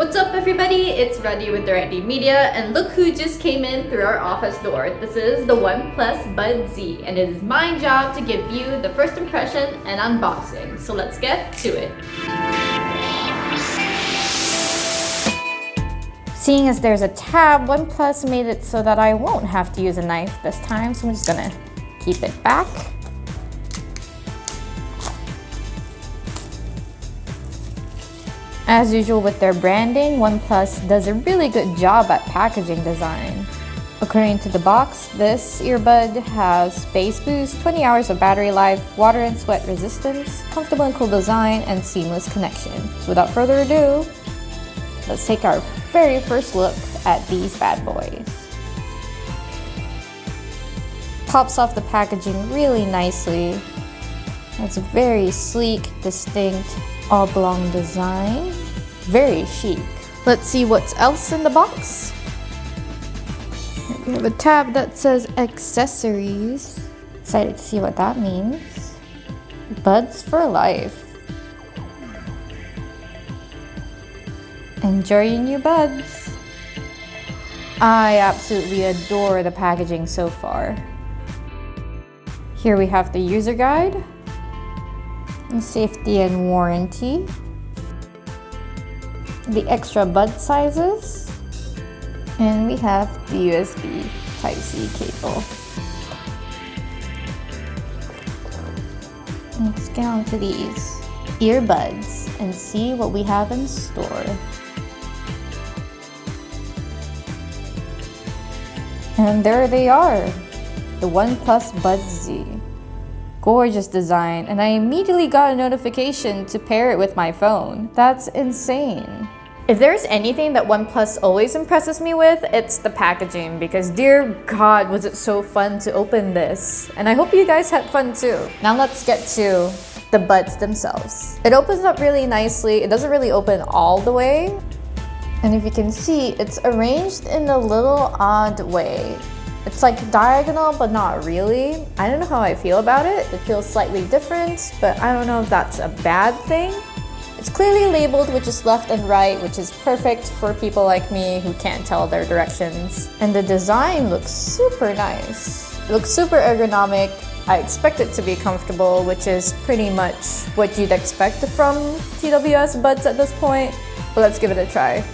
What's up everybody, it's Reddy with DirectDMedia, and look who just came in through our office door. This is the OnePlus Bud Z, and it is my job to give you the first impression and unboxing. So let's get to it. Seeing as there's a tab, OnePlus made it so that I won't have to use a knife this time, so I'm just gonna keep it back. As usual with their branding, OnePlus does a really good job at packaging design. According to the box, this earbud has bass boost, 20 hours of battery life, water and sweat resistance, comfortable and cool design, and seamless connection. So without further ado, let's take our very first look at these bad boys. Pops off the packaging really nicely. It's a very sleek, distinct, oblong design. Very chic. Let's see what's else in the box. We have a tab that says accessories. Excited to see what that means. Buds for life. Enjoy your new buds. I absolutely adore the packaging so far. Here we have the user guide, and safety and warranty, the extra bud sizes, and we have the USB Type-C cable. Let's get on to these earbuds and see what we have in store. And there they are, the OnePlus Bud Z. Gorgeous design, and I immediately got a notification to pair it with my phone. That's insane. If there's anything that OnePlus always impresses me with, it's the packaging, because dear God, was it so fun to open this. And I hope you guys had fun too. Now let's get to the buds themselves. It opens up really nicely. It doesn't really open all the way. And if you can see, it's arranged in a little odd way. It's like diagonal, but not really. I don't know how I feel about it. It feels slightly different, but I don't know if that's a bad thing. It's clearly labeled, which is left and right, which is perfect for people like me who can't tell their directions. And the design looks super nice. It looks super ergonomic. I expect it to be comfortable, which is pretty much what you'd expect from TWS buds at this point. But let's give it a try.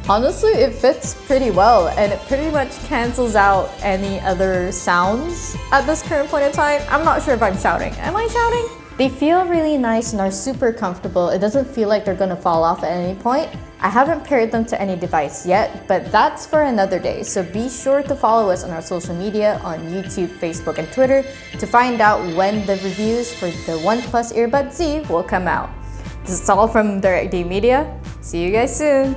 Honestly, it fits pretty well, and it pretty much cancels out any other sounds at this current point in time. I'm not sure if I'm shouting. Am I shouting? They feel really nice and are super comfortable. It doesn't feel like they're gonna fall off at any point. I haven't paired them to any device yet, but that's for another day. So be sure to follow us on our social media on YouTube, Facebook, and Twitter to find out when the reviews for the OnePlus Earbud Z will come out. This is all from DirectDMedia. See you guys soon.